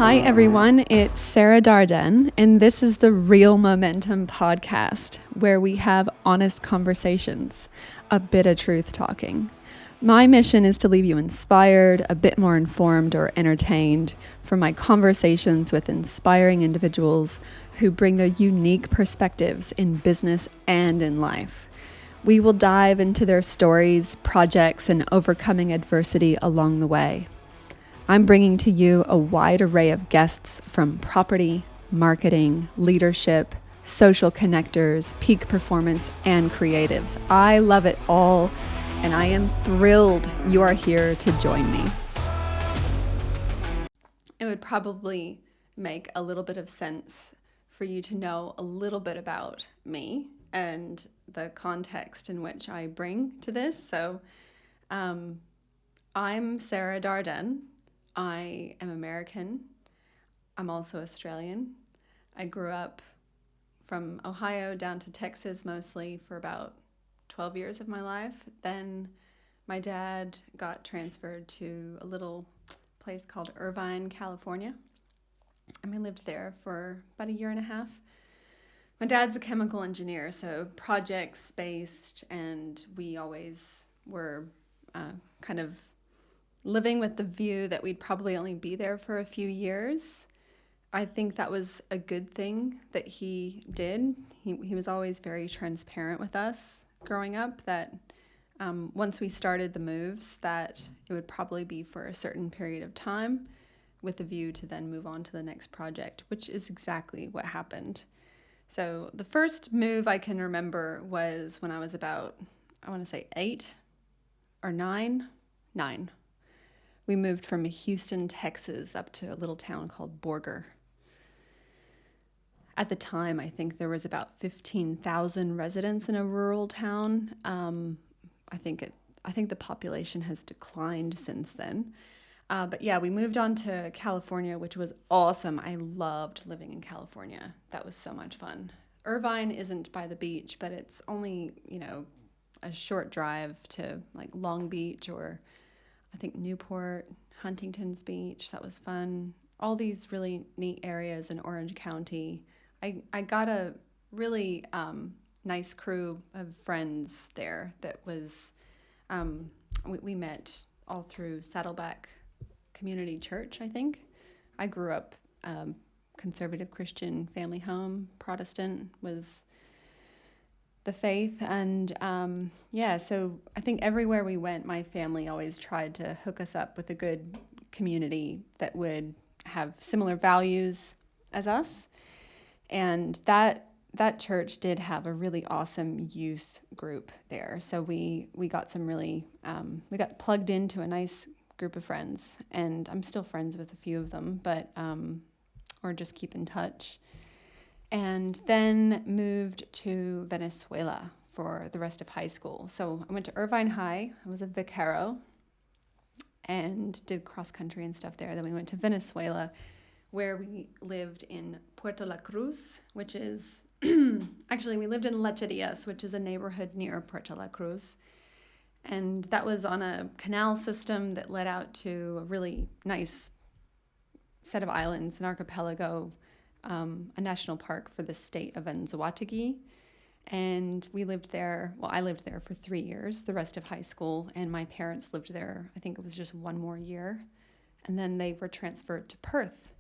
Hi, everyone. It's Sarah Darden, and this is the Real Momentum podcast, where we have honest conversations, a bit of truth talking. My mission is to leave you inspired, a bit more informed or entertained from my conversations with inspiring individuals who bring their unique perspectives in business and in life. We will dive into their stories, projects, and overcoming adversity along the way. I'm bringing to you a wide array of guests from property, marketing, leadership, social connectors, peak performance, and creatives. I love it all, and I am thrilled you are here to join me. It would probably make a little bit of sense for you to know a little bit about me and the context in which I bring to this. So I'm Sarah Darden. I am American. I'm also Australian. I grew up from Ohio down to Texas mostly for about 12 years of my life. Then my dad got transferred to a little place called Irvine, California. And we lived there for about a year and a half. My dad's a chemical engineer, so projects based, and we always were kind of living with the view that we'd probably only be there for a few years. I think that was a good thing that he did. He was always very transparent with us growing up that once we started the moves, that it would probably be for a certain period of time with a view to then move on to the next project, which is exactly what happened. So the first move I can remember was when I was about, I want to say 8 or 9. We moved from Houston, Texas, up to a little town called Borger. At the time, I think there was about 15,000 residents in a rural town. I think the population has declined since then. But yeah, we moved on to California, which was awesome. I loved living in California. That was so much fun. Irvine isn't by the beach, but it's only, a short drive to like Long Beach or I think Newport, Huntington's Beach. That was fun. All these really neat areas in Orange County. I got a really nice crew of friends there that was, we met all through Saddleback Community Church, I think. I grew up conservative Christian family home. Protestant was the faith, and so I think everywhere we went, my family always tried to hook us up with a good community that would have similar values as us. And that church did have a really awesome youth group there. So we got some really, we got plugged into a nice group of friends, and I'm still friends with a few of them, but, or just keep in touch. And then moved to Venezuela for the rest of high school. So I went to Irvine High. I was a vaquero and did cross country and stuff there. Then we went to Venezuela, where we lived in Puerto La Cruz, which is, actually we lived in Lecherias, which is a neighborhood near Puerto La Cruz. And that was on a canal system that led out to a really nice set of islands, an archipelago, a national park for the state of Anzoátegui. And we lived there, I lived there for 3 years, the rest of high school, and my parents lived there, I think it was just one more year. And then they were transferred to Perth.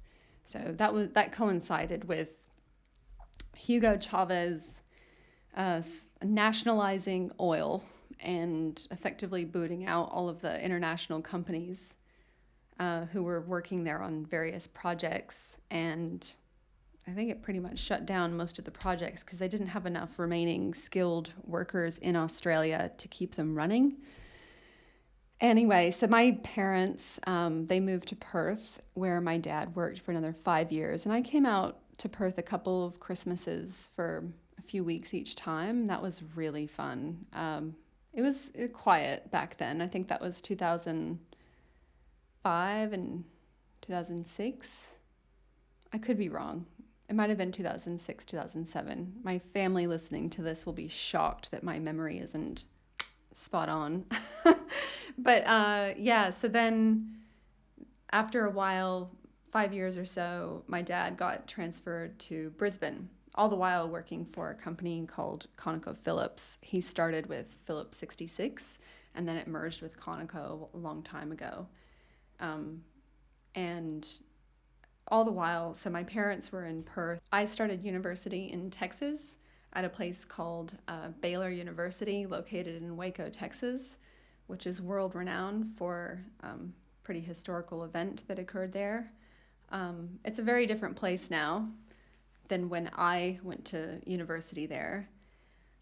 So that coincided with Hugo Chavez nationalizing oil and effectively booting out all of the international companies who were working there on various projects. And I think it pretty much shut down most of the projects because they didn't have enough remaining skilled workers in Australia to keep them running. Anyway, so my parents, they moved to Perth, where my dad worked for another 5 years. And I came out to Perth a couple of Christmases for a few weeks each time. That was really fun. It was quiet back then. I think that was 2005 and 2006. I could be wrong. It might have been 2006, 2007. My family listening to this will be shocked that my memory isn't spot on. But so then after a while, 5 years or so, my dad got transferred to Brisbane, all the while working for a company called ConocoPhillips. He started with Phillips 66, and then it merged with Conoco a long time ago. And all the while, so my parents were in Perth. I started university in Texas at a place called Baylor University, located in Waco, Texas, which is world renowned for a pretty historical event that occurred there. It's a very different place now than when I went to university there.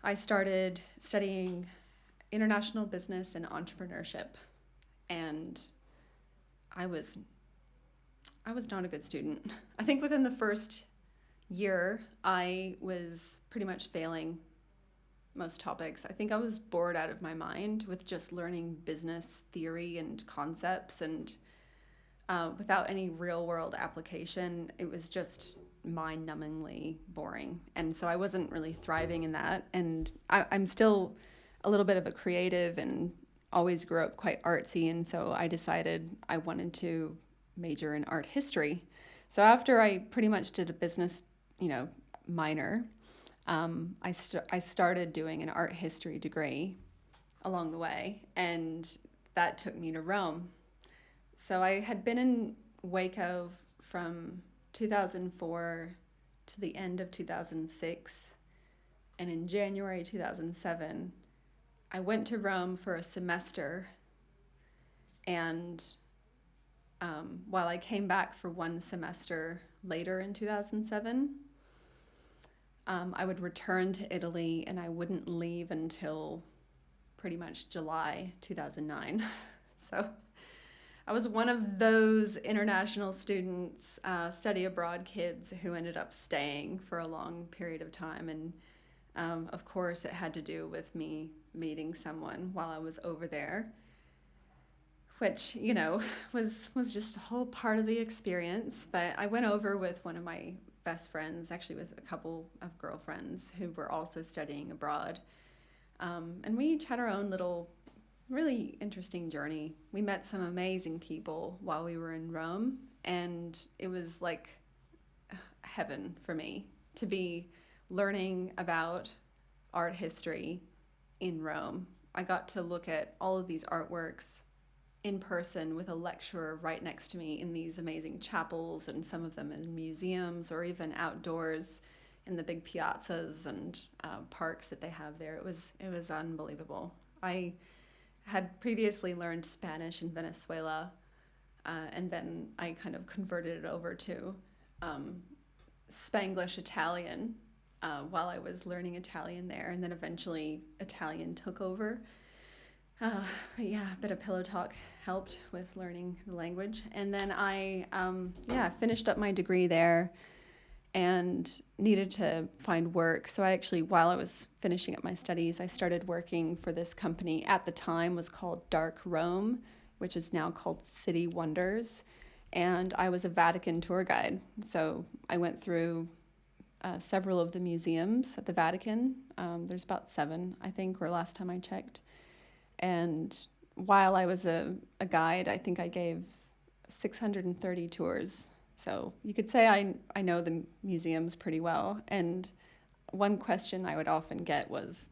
I started studying international business and entrepreneurship, and I was not a good student. I think within the first year, I was pretty much failing most topics. I think I was bored out of my mind with just learning business theory and concepts, and without any real world application. It was just mind-numbingly boring. And so I wasn't really thriving in that. And I'm still a little bit of a creative and always grew up quite artsy. And so I decided I wanted to major in art history. So after I pretty much did a business, minor, I started doing an art history degree along the way, and that took me to Rome. So I had been in Waco from 2004 to the end of 2006, and in January 2007, I went to Rome for a semester, and while I came back for one semester later in 2007, I would return to Italy, and I wouldn't leave until pretty much July 2009. So I was one of those international students, study abroad kids who ended up staying for a long period of time. And of course, it had to do with me meeting someone while I was over there, which, was just a whole part of the experience. But I went over with one of my best friends, actually with a couple of girlfriends who were also studying abroad. And we each had our own little really interesting journey. We met some amazing people while we were in Rome, and it was like heaven for me to be learning about art history in Rome. I got to look at all of these artworks in person with a lecturer right next to me in these amazing chapels, and some of them in museums or even outdoors in the big piazzas and parks that they have there. It was unbelievable. I had previously learned Spanish in Venezuela, and then I kind of converted it over to Spanglish Italian while I was learning Italian there, and then eventually Italian took over. But yeah, a bit of pillow talk helped with learning the language. And then I finished up my degree there and needed to find work. So I actually, while I was finishing up my studies, I started working for this company. At the time was called Dark Rome, which is now called City Wonders. And I was a Vatican tour guide. So I went through several of the museums at the Vatican. There's about 7, I think, or last time I checked. And while I was a guide, I think I gave 630 tours. So you could say I know the museums pretty well. And one question I would often get was,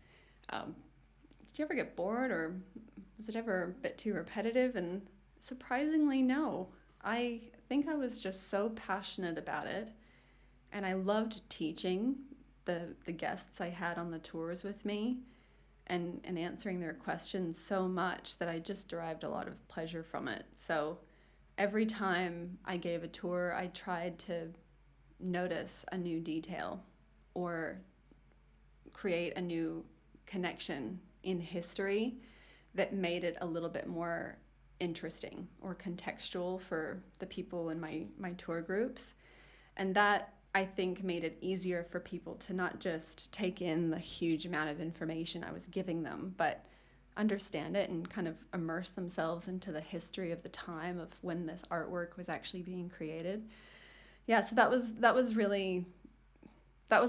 did you ever get bored, or was it ever a bit too repetitive? And surprisingly, no. I think I was just so passionate about it. And I loved teaching the guests I had on the tours with me and answering their questions so much that I just derived a lot of pleasure from it. So every time I gave a tour, I tried to notice a new detail or create a new connection in history that made it a little bit more interesting or contextual for the people in my tour groups. And that, I think, made it easier for people to not just take in the huge amount of information I was giving them, but understand it and kind of immerse themselves into the history of the time of when this artwork was actually being created. Yeah, so that was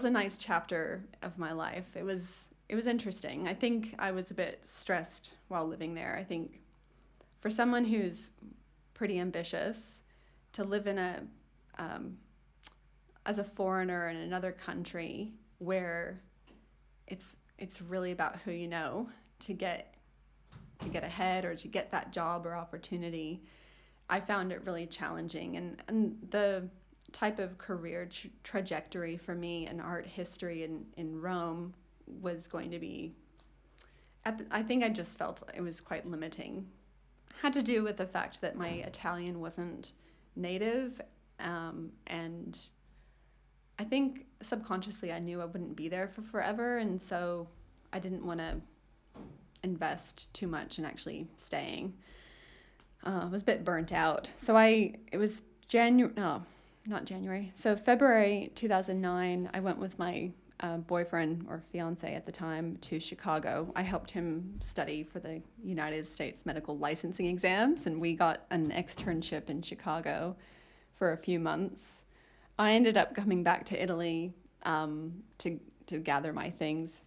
a nice chapter of my life. It was interesting. I think I was a bit stressed while living there. I think for someone who's pretty ambitious, to live in a as a foreigner in another country where it's really about who you know to get ahead or to get that job or opportunity. I found it really challenging, and the type of career trajectory for me in art history in Rome was going to be, I think I just felt it was quite limiting. Had to do with the fact that my Italian wasn't native, and I think subconsciously I knew I wouldn't be there for forever, and so I didn't want to invest too much in actually staying. I was a bit burnt out. So February 2009, I went with my boyfriend or fiance at the time to Chicago. I helped him study for the United States medical licensing exams, and we got an externship in Chicago for a few months. I ended up coming back to Italy to gather my things.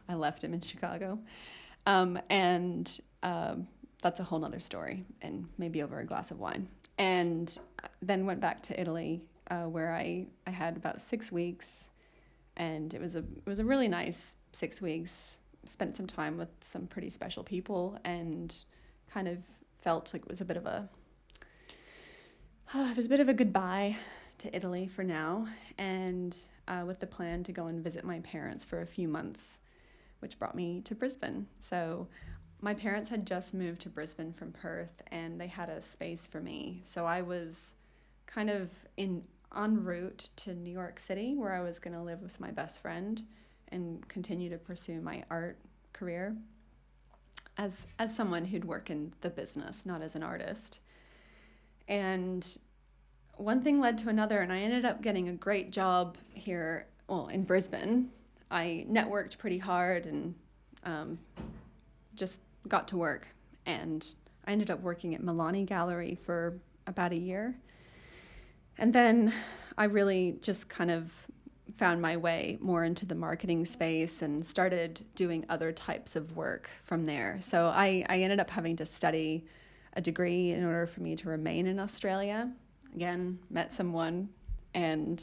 I left him in Chicago. And that's a whole nother story, and maybe over a glass of wine. And then went back to Italy, where I had about 6 weeks, and it was a really nice 6 weeks. Spent some time with some pretty special people, and kind of felt like it was a bit of a goodbye to Italy for now, and with the plan to go and visit my parents for a few months, which brought me to Brisbane. So my parents had just moved to Brisbane from Perth, and they had a space for me. So I was kind of en route to New York City, where I was going to live with my best friend and continue to pursue my art career as someone who'd work in the business, not as an artist. And one thing led to another, and I ended up getting a great job here, in Brisbane. I networked pretty hard and just got to work, and I ended up working at Milani Gallery for about a year. And then I really just kind of found my way more into the marketing space and started doing other types of work from there. So I ended up having to study a degree in order for me to remain in Australia. Again, met someone and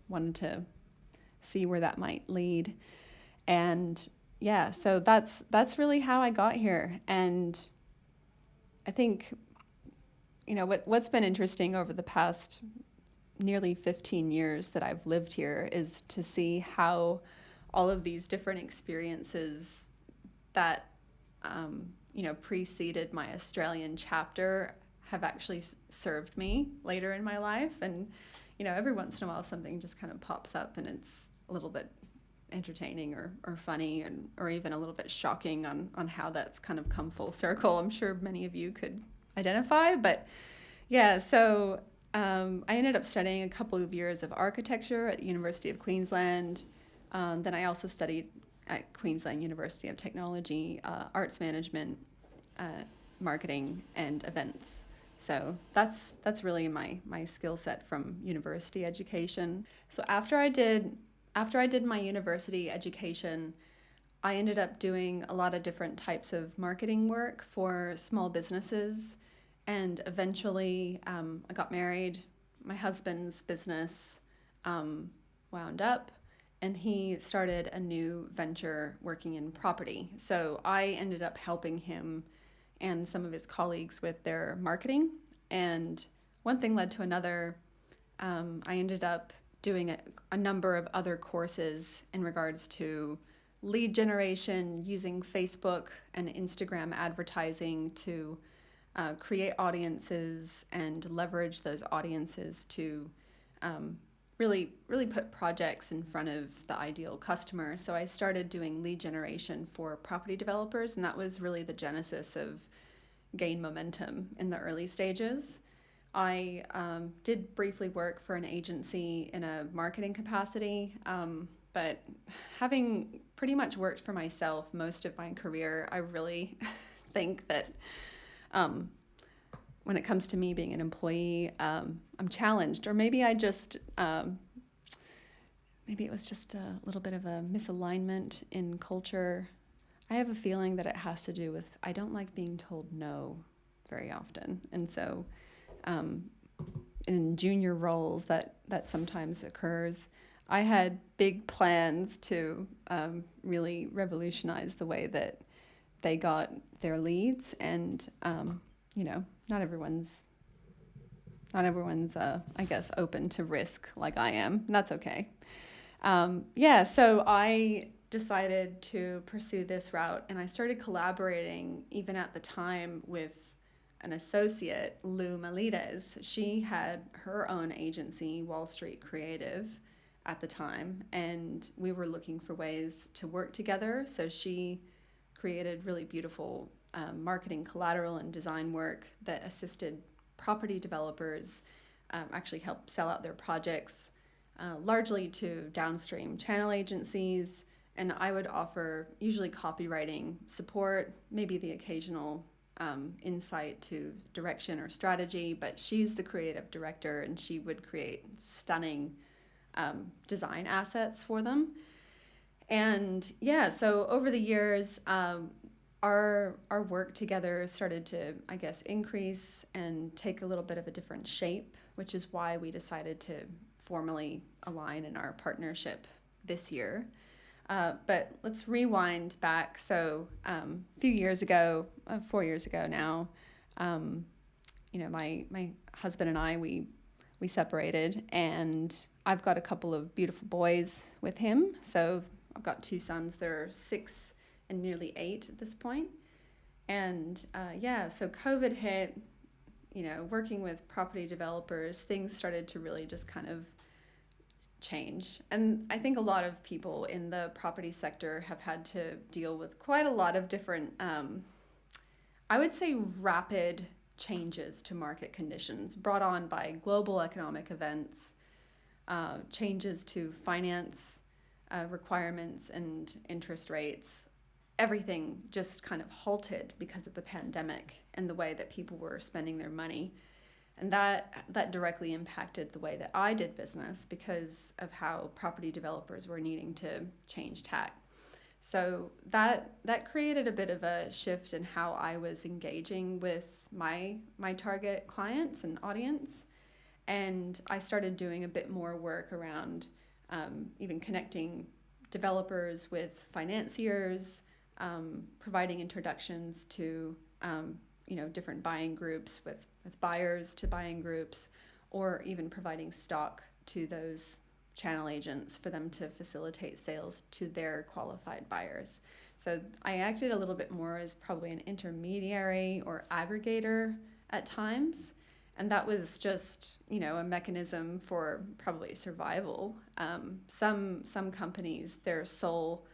wanted to see where that might lead. And yeah, so that's really how I got here. And I think, what's been interesting over the past nearly 15 years that I've lived here is to see how all of these different experiences that, preceded my Australian chapter have actually served me later in my life. And, every once in a while something just kind of pops up and it's a little bit entertaining or funny or even a little bit shocking on how that's kind of come full circle. I'm sure many of you could identify, but yeah, so I ended up studying a couple of years of architecture at the University of Queensland. Then I also studied at Queensland University of Technology, arts management, marketing, and events. So that's really my skill set from university education. So after I did my university education, I ended up doing a lot of different types of marketing work for small businesses, and eventually I got married. My husband's business wound up, and he started a new venture working in property. So I ended up helping him and some of his colleagues with their marketing, and one thing led to another. I ended up doing a number of other courses in regards to lead generation, using Facebook and Instagram advertising to create audiences and leverage those audiences to really put projects in front of the ideal customer. So I started doing lead generation for property developers, and that was really the genesis of Gain Momentum in the early stages. I did briefly work for an agency in a marketing capacity, but having pretty much worked for myself most of my career, I really think that when it comes to me being an employee, I'm challenged, or maybe maybe it was just a little bit of a misalignment in culture. I have a feeling that it has to do with, I don't like being told no very often. And so, in junior roles that sometimes occurs. I had big plans to really revolutionize the way that they got their leads, and not everyone's I guess open to risk like I am, and that's okay. So I decided to pursue this route, and I started collaborating even at the time with an associate, Lou Melides. She had her own agency, Wall Street Creative, at the time, and we were looking for ways to work together. So she created really beautiful marketing collateral and design work that assisted property developers actually help sell out their projects, largely to downstream channel agencies. And I would offer usually copywriting support, maybe the occasional insight to direction or strategy, but she's the creative director, and she would create stunning design assets for them. And so over the years, our work together started to, I guess, increase and take a little bit of a different shape, which is why we decided to formally align in our partnership this year. But let's rewind back. So a few years ago, 4 years ago now, my husband and I, we separated, and I've got a couple of beautiful boys with him. So I've got 2 sons. They're 6 and nearly 8 at this point. And so COVID hit, working with property developers, things started to really just kind of change. And I think a lot of people in the property sector have had to deal with quite a lot of different, I would say, rapid changes to market conditions brought on by global economic events, changes to finance requirements and interest rates. Everything just kind of halted because of the pandemic and the way that people were spending their money. And that directly impacted the way that I did business because of how property developers were needing to change tack. So that created a bit of a shift in how I was engaging with my target clients and audience. And I started doing a bit more work around even connecting developers with financiers, providing introductions to different buying groups with buyers to buying groups, or even providing stock to those channel agents for them to facilitate sales to their qualified buyers. So I acted a little bit more as probably an intermediary or aggregator at times. And that was just, a mechanism for probably survival. Some companies, their sole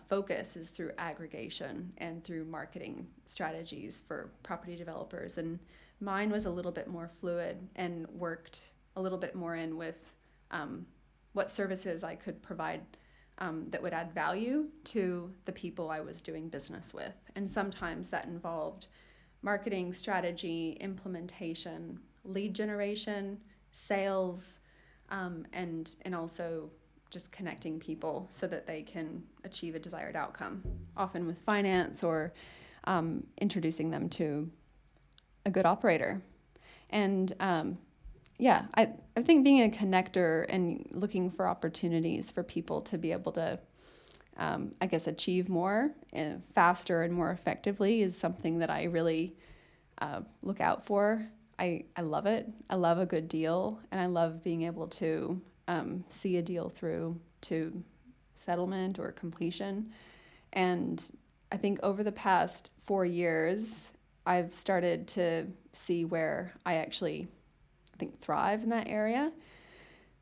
focus is through aggregation and through marketing strategies for property developers. And mine was a little bit more fluid and worked a little bit more in with what services I could provide that would add value to the people I was doing business with. And sometimes that involved marketing strategy, implementation, lead generation, sales, and also just connecting people so that they can achieve a desired outcome, often with finance or introducing them to a good operator. And I think being a connector and looking for opportunities for people to be able to, achieve more faster and more effectively is something that I really look out for. I love it. I love a good deal, and I love being able to see a deal through to settlement or completion. And I think over the past 4 years, I've started to see where I actually thrive in that area.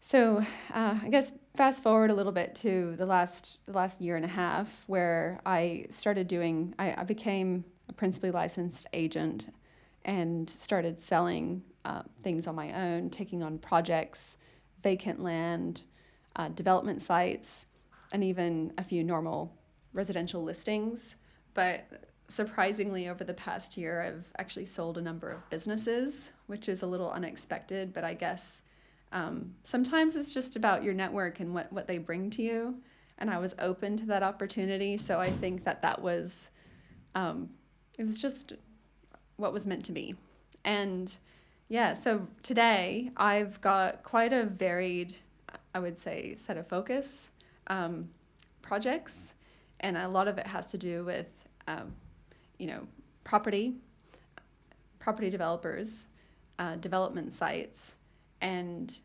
So I guess fast forward a little bit to the last year and a half, where I started doing, I became a principally licensed agent and started selling things on my own, taking on projects, vacant land, development sites, and even a few normal residential listings. But surprisingly, over the past year, I've actually sold a number of businesses, which is a little unexpected, but I guess sometimes it's just about your network and what they bring to you. And I was open to that opportunity. So I think that was, it was just what was meant to be. And, Yeah, so today I've got quite a varied, I would say, set of focus um, projects, and a lot of it has to do with, um, you know, property, property developers, development sites, and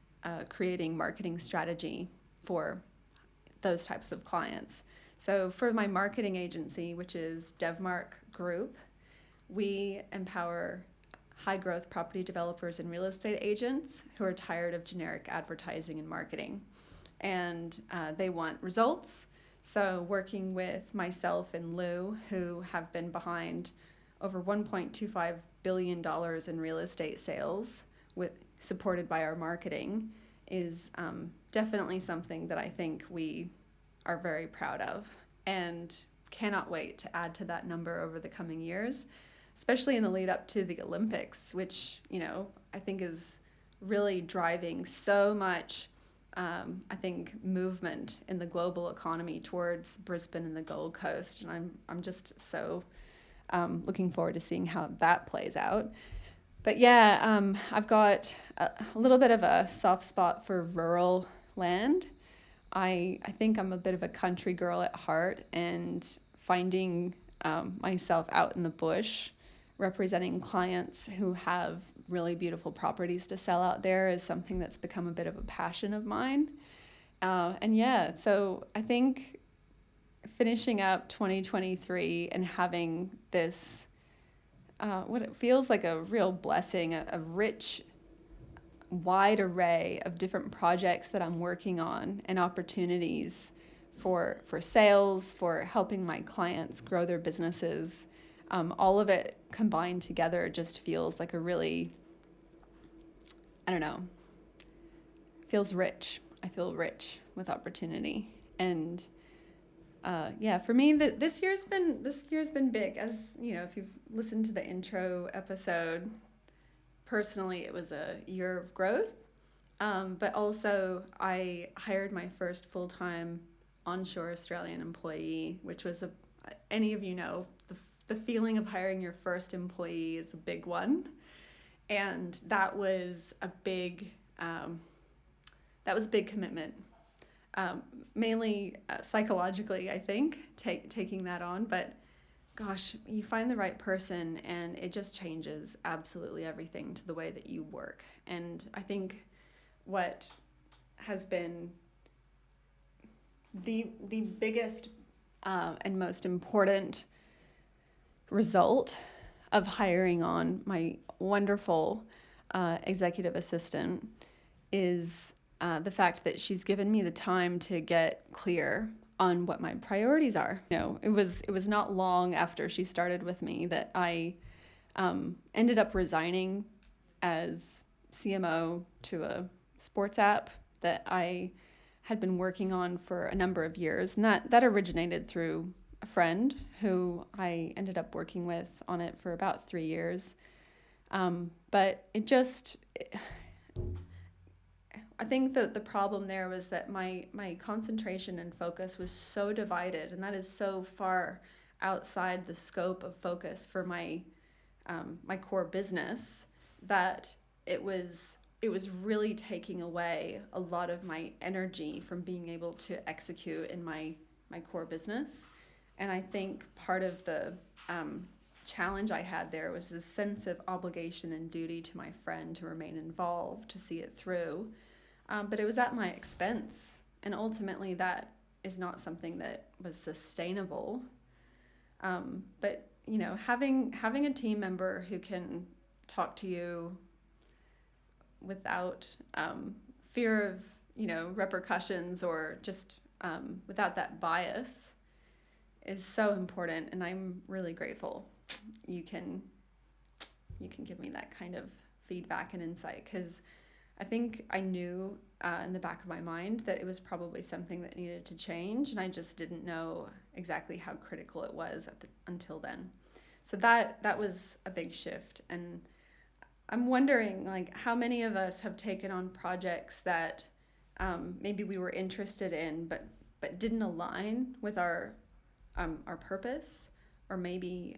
creating marketing strategy for those types of clients. So for my marketing agency, which is Devmark Group, we empower high growth property developers and real estate agents who are tired of generic advertising and marketing. And they want results. So working with myself and Lou, who have been behind over $1.25 billion in real estate sales, supported by our marketing, is definitely something that I think we are very proud of and cannot wait to add to that number over the coming years, especially in the lead up to the Olympics, which, I think is really driving so much, I think, movement in the global economy towards Brisbane and the Gold Coast. And I'm just so looking forward to seeing how that plays out. But yeah, I've got a little bit of a soft spot for rural land. I think I'm a bit of a country girl at heart, and finding myself out in the bush representing clients who have really beautiful properties to sell out there is something that's become a bit of a passion of mine. So I think finishing up 2023 and having this, what it feels like a real blessing, a rich, wide array of different projects that I'm working on and opportunities for sales, for helping my clients grow their businesses. All of it combined together just feels like a really, feels rich. I feel rich with opportunity. And for me, this year's been big. As if you've listened to the intro episode, personally, it was a year of growth. But also, I hired my first full-time onshore Australian employee, which was any of you know, the feeling of hiring your first employee is a big one. And that was a big commitment. Mainly psychologically, I think, taking that on. But gosh, you find the right person and it just changes absolutely everything to the way that you work. And I think what has been the biggest and most important result of hiring on my wonderful executive assistant is the fact that she's given me the time to get clear on what my priorities are. It was not long after she started with me that I ended up resigning as CMO to a sports app that I had been working on for a number of years. And that originated through a friend who I ended up working with on it for about 3 years. But I think that the problem there was that my concentration and focus was so divided, and that is so far outside the scope of focus for my core business, that it was really taking away a lot of my energy from being able to execute in my core business. And I think part of the challenge I had there was this sense of obligation and duty to my friend to remain involved, to see it through. But it was at my expense. And ultimately that is not something that was sustainable. But having a team member who can talk to you without fear of, repercussions, or just without that bias, is so important. And I'm really grateful you can give me that kind of feedback and insight, because I think I knew in the back of my mind that it was probably something that needed to change, and I just didn't know exactly how critical it was until then. So that was a big shift. And I'm wondering, how many of us have taken on projects that maybe we were interested in, but didn't align with our purpose, or maybe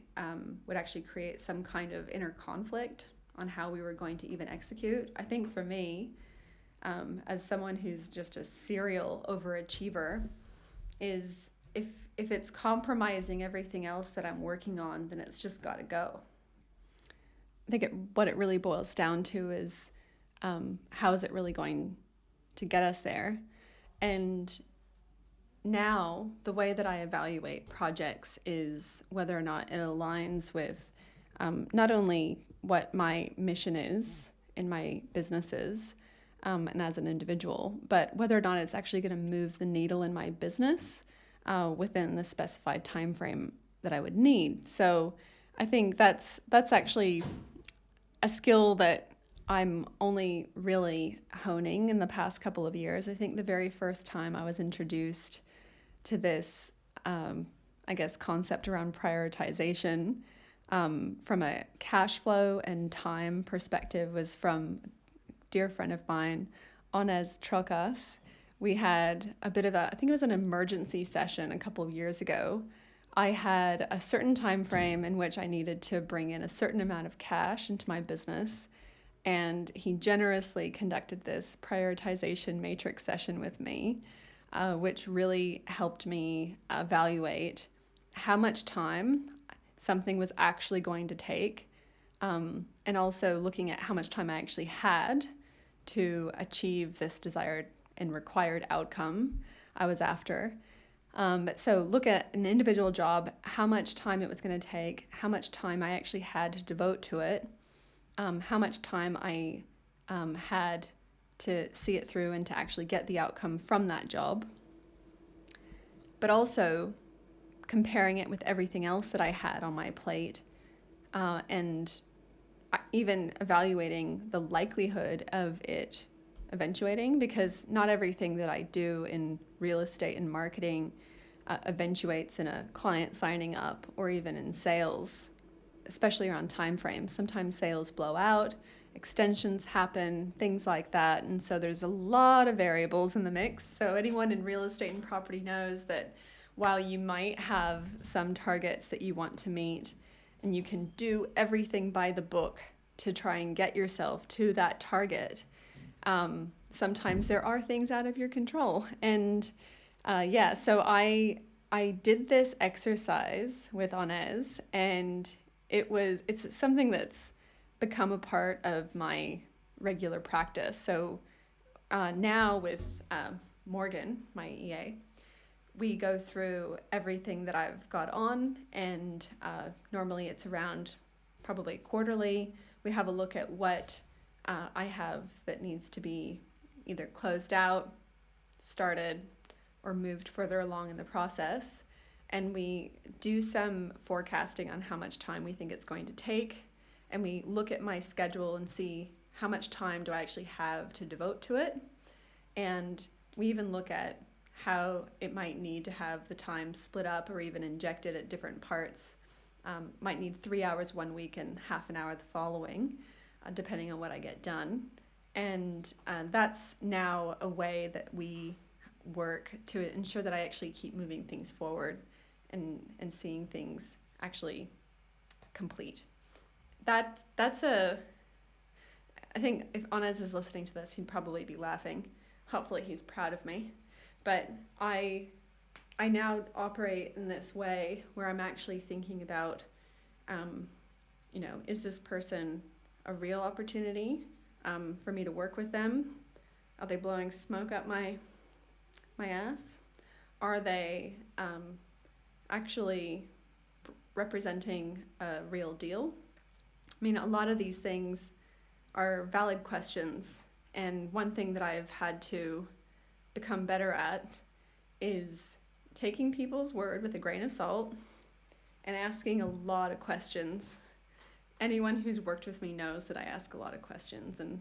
would actually create some kind of inner conflict on how we were going to even execute. I think for me, as someone who's just a serial overachiever, is if it's compromising everything else that I'm working on, then it's just got to go. I think what it really boils down to is how is it really going to get us there? And now the way that I evaluate projects is whether or not it aligns with not only what my mission is in my businesses and as an individual, but whether or not it's actually going to move the needle in my business within the specified time frame that I would need. So I think that's actually a skill that I'm only really honing in the past couple of years. I think the very first time I was introduced to this, concept around prioritization from a cash flow and time perspective was from a dear friend of mine, Onez Trokas. We had a bit of I think it was an emergency session a couple of years ago. I had a certain time frame in which I needed to bring in a certain amount of cash into my business, and he generously conducted this prioritization matrix session with me, which really helped me evaluate how much time something was actually going to take, and also looking at how much time I actually had to achieve this desired and required outcome I was after. So look at an individual job, how much time it was going to take, how much time I actually had to devote to it, how much time I had to see it through and to actually get the outcome from that job, but also comparing it with everything else that I had on my plate, and even evaluating the likelihood of it eventuating, because not everything that I do in real estate and marketing eventuates in a client signing up or even in sales, especially around time frames. Sometimes sales blow out, extensions happen, things like that. And so there's a lot of variables in the mix. So anyone in real estate and property knows that while you might have some targets that you want to meet and you can do everything by the book to try and get yourself to that target, sometimes there are things out of your control. And so I did this exercise with Onez, and it's something that's become a part of my regular practice. So now with Morgan, my EA, we go through everything that I've got on, and normally it's around probably quarterly. We have a look at what I have that needs to be either closed out, started, or moved further along in the process. And we do some forecasting on how much time we think it's going to take. And we look at my schedule and see how much time do I actually have to devote to it. And we even look at how it might need to have the time split up or even injected at different parts. Might need 3 hours one week and half an hour the following, depending on what I get done. And that's now a way that we work to ensure that I actually keep moving things forward and seeing things actually complete. I think if Onez is listening to this, he'd probably be laughing. Hopefully he's proud of me. But I now operate in this way where I'm actually thinking about, is this person a real opportunity for me to work with them? Are they blowing smoke up my ass? Are they actually representing a real deal? I mean, a lot of these things are valid questions, and one thing that I've had to become better at is taking people's word with a grain of salt and asking a lot of questions. Anyone who's worked with me knows that I ask a lot of questions and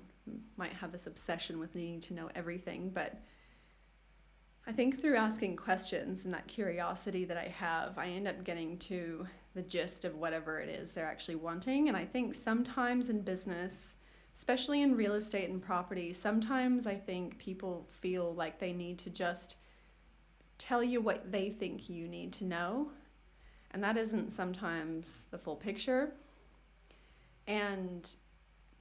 might have this obsession with needing to know everything, but I think through asking questions and that curiosity that I have, I end up getting to the gist of whatever it is they're actually wanting. And I think sometimes in business, especially in real estate and property, sometimes I think people feel like they need to just tell you what they think you need to know. And that isn't sometimes the full picture. And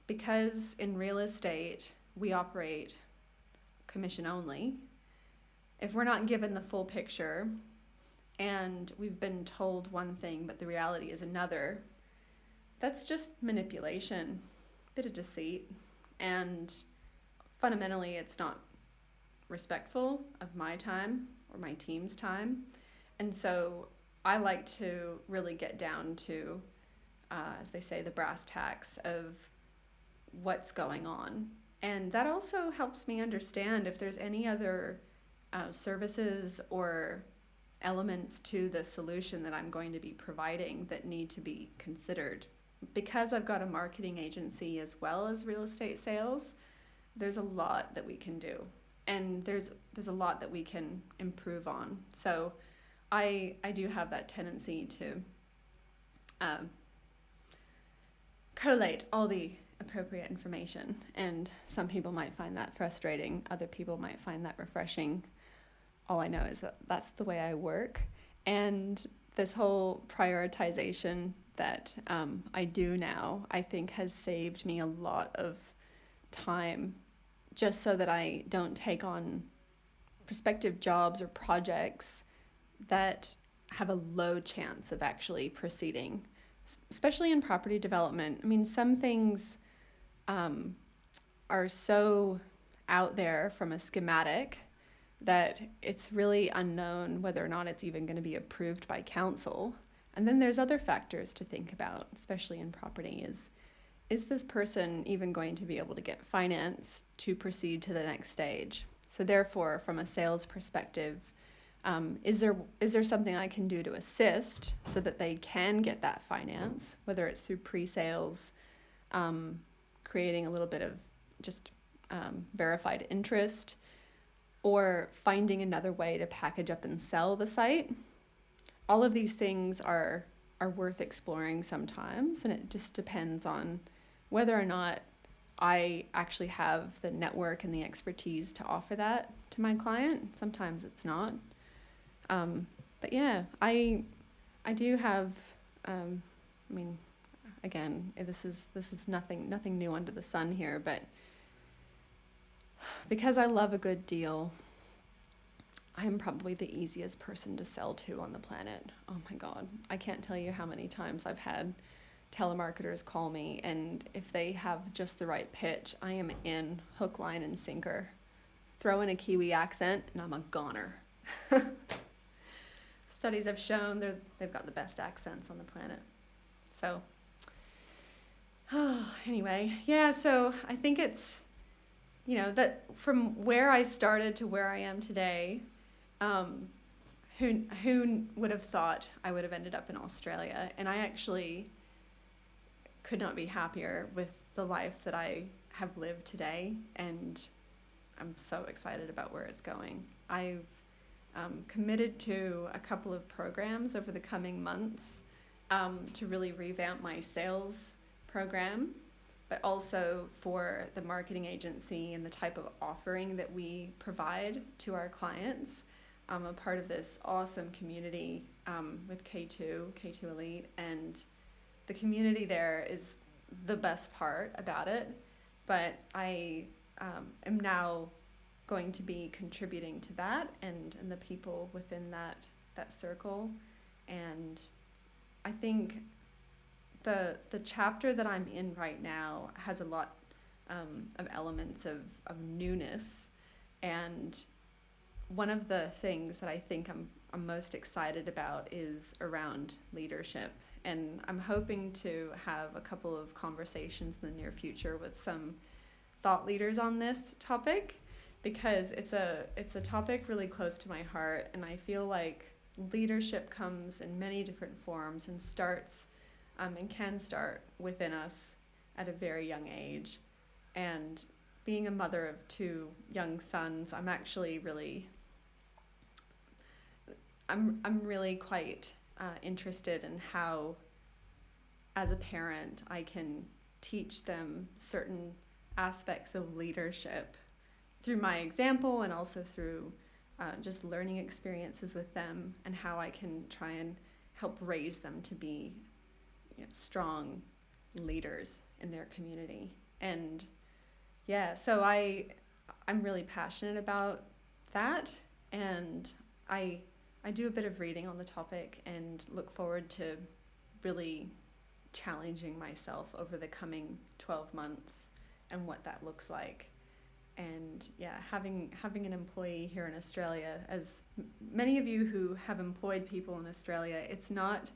because in real estate, we operate commission only, if we're not given the full picture and we've been told one thing but the reality is another, that's just manipulation, a bit of deceit, and fundamentally it's not respectful of my time or my team's time. And so I like to really get down to, as they say, the brass tacks of what's going on. And that also helps me understand if there's any other services or elements to the solution that I'm going to be providing that need to be considered. Because I've got a marketing agency as well as real estate sales, there's a lot that we can do. And there's a lot that we can improve on. So I do have that tendency to collate all the appropriate information, and some people might find that frustrating, other people might find that refreshing. All I know is that that's the way I work, and this whole prioritization that I do now, I think has saved me a lot of time, just so that I don't take on prospective jobs or projects that have a low chance of actually proceeding, especially in property development. I mean, some things are so out there from a schematic that it's really unknown whether or not it's even going to be approved by council. And then there's other factors to think about, especially in property, is this person even going to be able to get finance to proceed to the next stage? So therefore, from a sales perspective, is there something I can do to assist so that they can get that finance, whether it's through pre-sales, creating a little bit of just verified interest, or finding another way to package up and sell the site. All of these things are worth exploring sometimes, and it just depends on whether or not I actually have the network and the expertise to offer that to my client. Sometimes it's not. But yeah, I do have, I mean, again, this is nothing new under the sun here, but because I love a good deal, I'm probably the easiest person to sell to on the planet. Oh my God. I can't tell you how many times I've had telemarketers call me, and if they have just the right pitch, I am in hook, line, and sinker. Throw in a Kiwi accent and I'm a goner. Studies have shown they've got the best accents on the planet. So, anyway, yeah, so I think it's, that from where I started to where I am today, who would have thought I would have ended up in Australia? And I actually could not be happier with the life that I have lived today, and I'm so excited about where it's going. I've committed to a couple of programs over the coming months to really revamp my sales program, but also for the marketing agency and the type of offering that we provide to our clients. I'm a part of this awesome community with K2 Elite, and the community there is the best part about it, but I am now going to be contributing to that and the people within that circle. And I think the chapter that I'm in right now has a lot of elements of newness, and one of the things that I think I'm most excited about is around leadership. And I'm hoping to have a couple of conversations in the near future with some thought leaders on this topic, because it's a topic really close to my heart, and I feel like leadership comes in many different forms and starts and can start within us at a very young age. And being a mother of two young sons, I'm actually really quite interested in how, as a parent, I can teach them certain aspects of leadership through my example, and also through just learning experiences with them, and how I can try and help raise them to be strong leaders in their community. And yeah, so I'm really passionate about that, and I do a bit of reading on the topic and look forward to really challenging myself over the coming 12 months and what that looks like. And yeah, having an employee here in Australia, as many of you who have employed people in Australia, it's not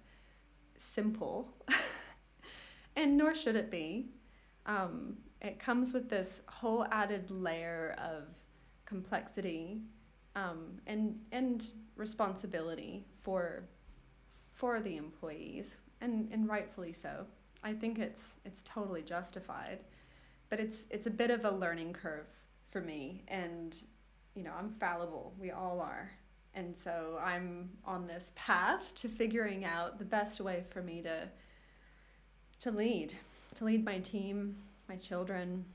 simple, and nor should it be. It comes with this whole added layer of complexity, and responsibility for the employees, and rightfully so. I think it's totally justified, but it's a bit of a learning curve for me, and I'm fallible. We all are. And so I'm on this path to figuring out the best way for me to lead my team, my children,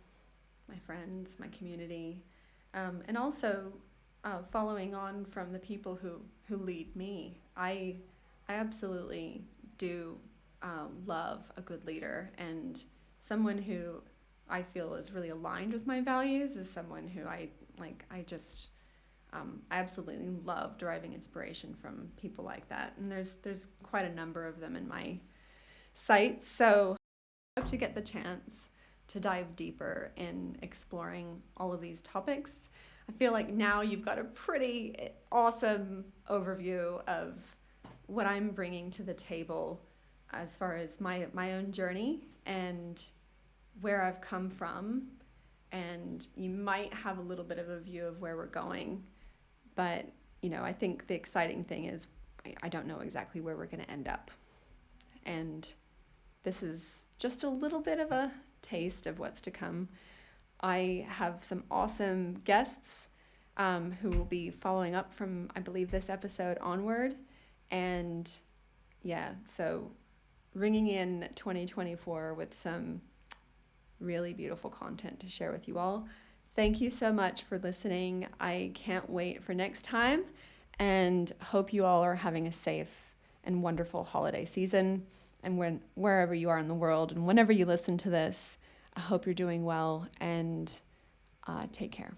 my friends, my community, and also following on from the people who lead me. I absolutely do love a good leader, and someone who I feel is really aligned with my values is someone who I absolutely love deriving inspiration from people like that. And there's quite a number of them in my sights. So I hope to get the chance to dive deeper in exploring all of these topics. I feel like now you've got a pretty awesome overview of what I'm bringing to the table as far as my own journey and where I've come from. And you might have a little bit of a view of where we're going. But, I think the exciting thing is I don't know exactly where we're going to end up. And this is just a little bit of a taste of what's to come. I have some awesome guests who will be following up from, I believe, this episode onward. And yeah, so ringing in 2024 with some really beautiful content to share with you all. Thank you so much for listening. I can't wait for next time, and hope you all are having a safe and wonderful holiday season. And wherever you are in the world and whenever you listen to this, I hope you're doing well, and take care.